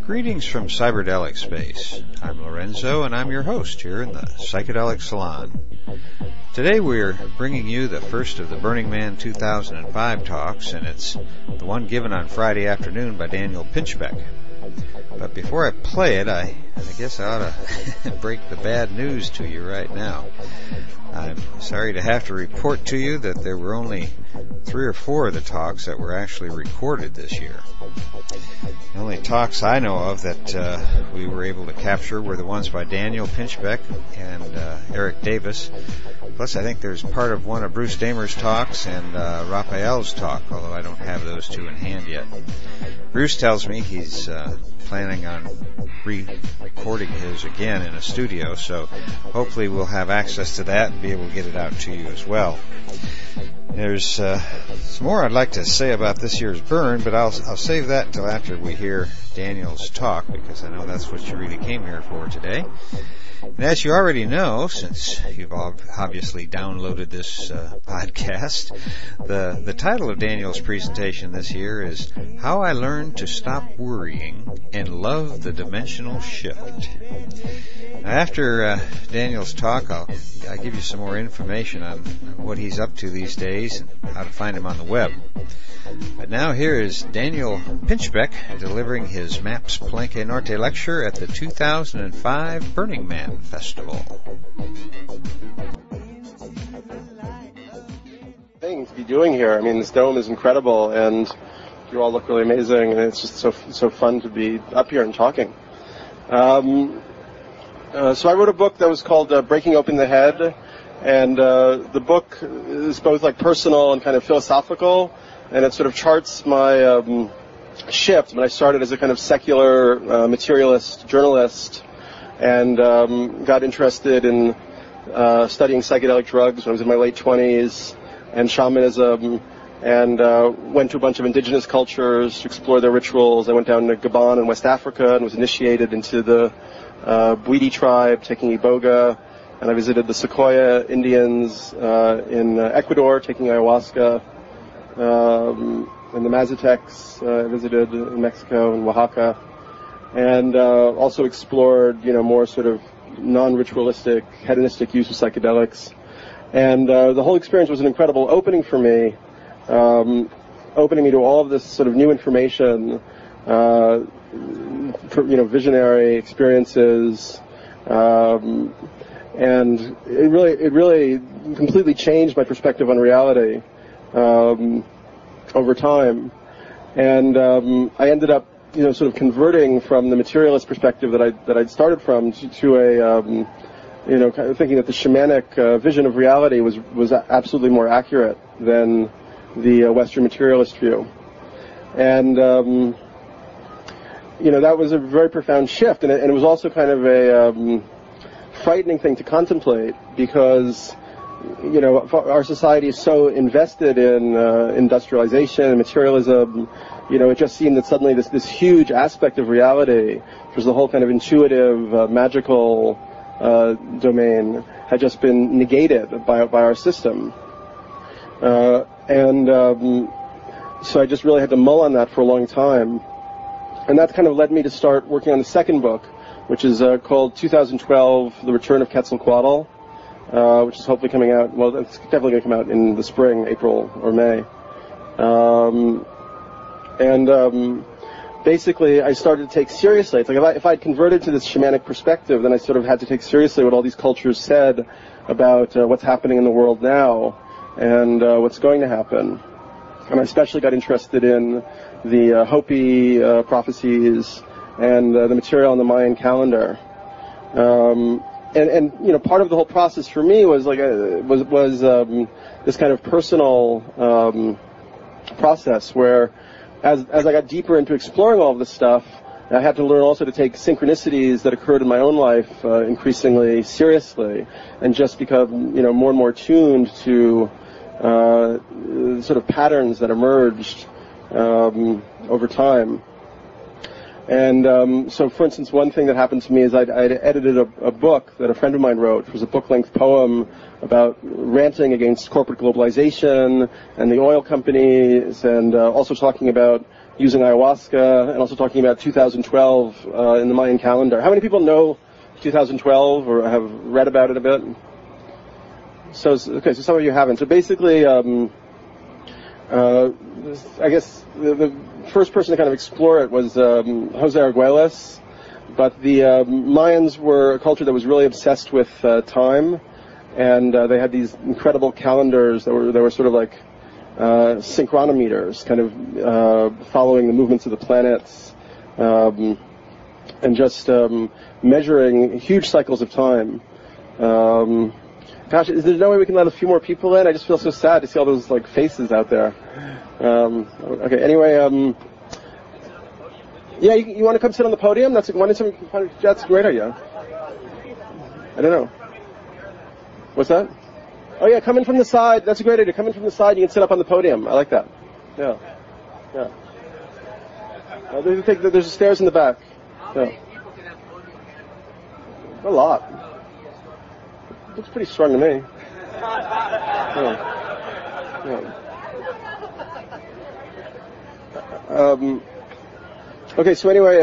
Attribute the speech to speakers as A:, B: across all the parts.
A: Greetings from Cyberdelic Space. I'm Lorenzo, and I'm your host here in the Psychedelic Salon. Today we're bringing you the first of the Burning Man 2005 talks, and it's the one given on Friday afternoon by Daniel Pinchbeck. But before I play it, I guess I ought to break the bad news to you right now. I'm sorry to have to report to you that there were only 3 or 4 of the talks that were actually recorded this year. The only talks I know of that we were able to capture were the ones by Daniel Pinchbeck and Eric Davis. Plus, I think there's part of one of Bruce Damer's talks and Raphael's talk, although I don't have those two in hand yet. Bruce tells me he's planning on re-recording his again in a studio, so hopefully we'll have access to that and be able to get it out to you as well. There's some more I'd like to say about this year's burn, but I'll save that until after we hear Daniel's talk, because I know that's what you really came here for today. And as you already know, since you've obviously downloaded this podcast, the title of Daniel's presentation this year is How I Learned to Stop Worrying and Love the Dimensional Shift. Now, after Daniel's talk, I'll give you some more information on what he's up to these days and how to find him on the web. But now here is Daniel Pinchbeck delivering his Maps Palenque Norte lecture at the 2005 Burning Man Festival.
B: Thing to be doing here. I mean, this dome is incredible, and you all look really amazing, and it's just so fun to be up here and talking. So I wrote a book that was called Breaking Open the Head, and the book is both like personal and kind of philosophical, and it sort of charts my shift when I started as a kind of secular materialist journalist and got interested in studying psychedelic drugs when I was in my late 20s and shamanism, and went to a bunch of indigenous cultures to explore their rituals. I went down to Gabon in West Africa and was initiated into the Bwiti tribe, taking iboga, and I visited the Sequoia Indians in Ecuador, taking ayahuasca, and the Mazatecs I visited in Mexico and Oaxaca, and also explored, more sort of non-ritualistic, hedonistic use of psychedelics. And the whole experience was an incredible opening for me, opening me to all of this sort of new information, visionary experiences, and it really completely changed my perspective on reality over time. And I ended up, sort of converting from the materialist perspective that I'd started from to a kind of thinking that the shamanic vision of reality was absolutely more accurate than the Western materialist view. And that was a very profound shift, and it was also kind of a frightening thing to contemplate, because our society is so invested in industrialization and materialism. It just seemed that suddenly this huge aspect of reality, which was the whole kind of intuitive, magical domain, had just been negated by our system. So I just really had to mull on that for a long time. And that kind of led me to start working on the second book, which is called 2012, The Return of Quetzalcoatl, which is hopefully coming out, well, it's definitely going to come out in the spring, April or May. Basically, I started to take seriously. It's like if I'd converted to this shamanic perspective, then I sort of had to take seriously what all these cultures said about what's happening in the world now and what's going to happen. And I especially got interested in the Hopi prophecies and the material on the Mayan Calendar. And part of the whole process for me was like this kind of personal process where, as I got deeper into exploring all of this stuff, I had to learn also to take synchronicities that occurred in my own life increasingly seriously, and just become more and more tuned to sort of patterns that emerged over time. And so, for instance, one thing that happened to me is I'd edited a book that a friend of mine wrote. It was a book-length poem about ranting against corporate globalization and the oil companies, and also talking about using ayahuasca, and also talking about 2012 in the Mayan calendar. How many people know 2012 or have read about it a bit? So some of you haven't. So basically, I guess the first person to kind of explore it was Jose Arguelles, but the Mayans were a culture that was really obsessed with time, and they had these incredible calendars that were sort of like synchronometers, kind of following the movements of the planets, and just measuring huge cycles of time. Gosh, is there no way we can let a few more people in? I just feel so sad to see all those like faces out there. Okay, anyway, yeah, you want to come sit on the podium? That's a great idea. I don't know. What's that? Oh yeah, come in from the side. That's a great idea. Come in from the side. You can sit up on the podium. I like that. Yeah. There's stairs in the back. Yeah. A lot. Looks pretty strong to me. Okay, so anyway,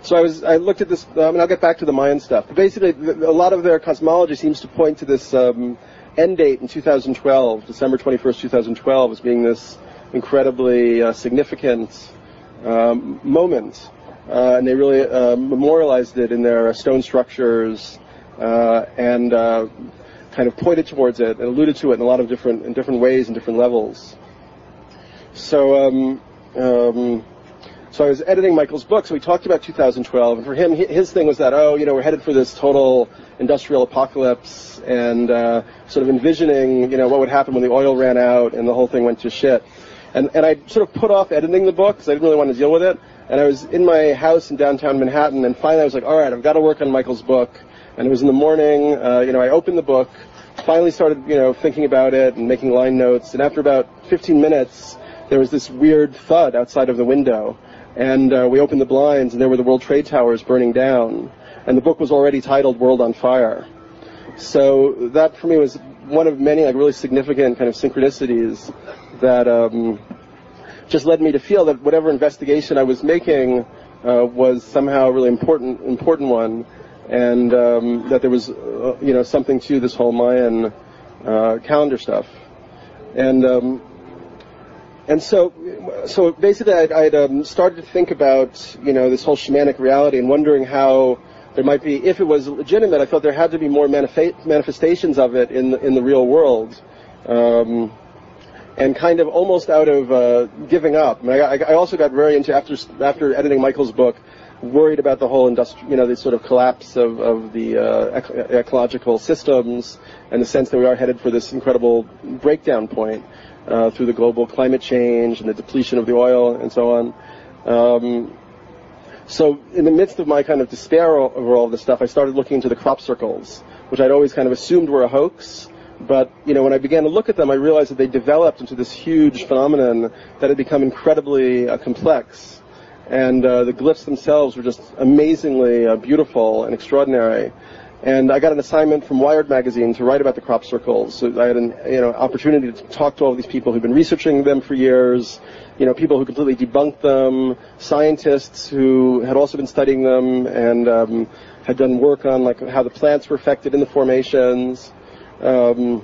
B: so I looked at this, and I'll get back to the Mayan stuff. But basically, a lot of their cosmology seems to point to this end date in 2012, December 21st, 2012, as being this incredibly significant moment. And they really memorialized it in their stone structures and kind of pointed towards it and alluded to it in a lot of different ways and different levels. So I was editing Michael's book, so we talked about 2012, and for him, his thing was that, we're headed for this total industrial apocalypse, and sort of envisioning, what would happen when the oil ran out and the whole thing went to shit. And I sort of put off editing the book because I didn't really want to deal with it, and I was in my house in downtown Manhattan, and finally I was like, all right, I've got to work on Michael's book, and it was in the morning, I opened the book, finally started, thinking about it and making line notes, and after about 15 minutes, there was this weird thud outside of the window. And we opened the blinds, and there were the World Trade Towers burning down. And the book was already titled World on Fire. So that, for me, was one of many really significant kind of synchronicities that just led me to feel that whatever investigation I was making was somehow a really important one, and that there was, something to this whole Mayan calendar stuff. And so basically I'd started to think about, this whole shamanic reality and wondering how there might be, if it was legitimate, I thought there had to be more manifestations of it in the real world. And kind of almost out of giving up. I also got very into, after editing Michael's book, worried about the whole this sort of collapse of the ecological systems, and the sense that we are headed for this incredible breakdown point. Through the global climate change and the depletion of the oil and so on. So in the midst of my kind of despair over all this stuff, I started looking into the crop circles, which I'd always kind of assumed were a hoax. But, when I began to look at them, I realized that they developed into this huge phenomenon that had become incredibly complex. And the glyphs themselves were just amazingly beautiful and extraordinary. And I got an assignment from Wired magazine to write about the crop circles. So I had an opportunity to talk to all these people who've been researching them for years, people who completely debunked them, scientists who had also been studying them and had done work on how the plants were affected in the formations. And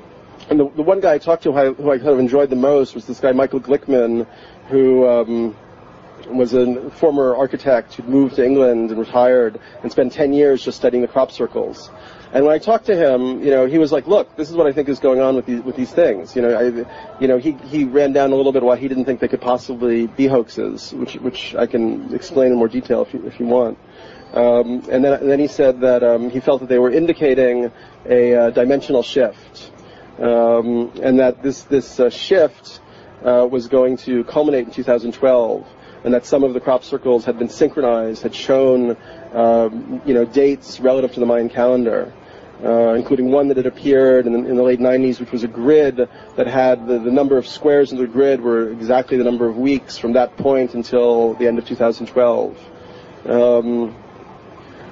B: the one guy I talked to who I kind of enjoyed the most was this guy Michael Glickman, who was a former architect who moved to England and retired and spent 10 years just studying the crop circles. And when I talked to him, he was like, look, this is what I think is going on with these things. He ran down a little bit why he didn't think they could possibly be hoaxes, which I can explain in more detail if you want. And then he said that he felt that they were indicating a dimensional shift, and that this shift was going to culminate in 2012. And that some of the crop circles had been synchronized, had shown, dates relative to the Mayan calendar, including one that had appeared in the late 90s, which was a grid that had the number of squares in the grid were exactly the number of weeks from that point until the end of 2012.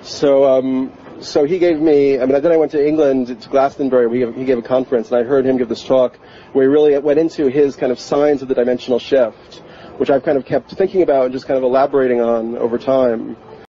B: So he gave me, then I went to England, to Glastonbury, where he gave a conference, and I heard him give this talk where he really went into his kind of signs of the dimensional shift. which I've kind of kept thinking about and just kind of elaborating on over time.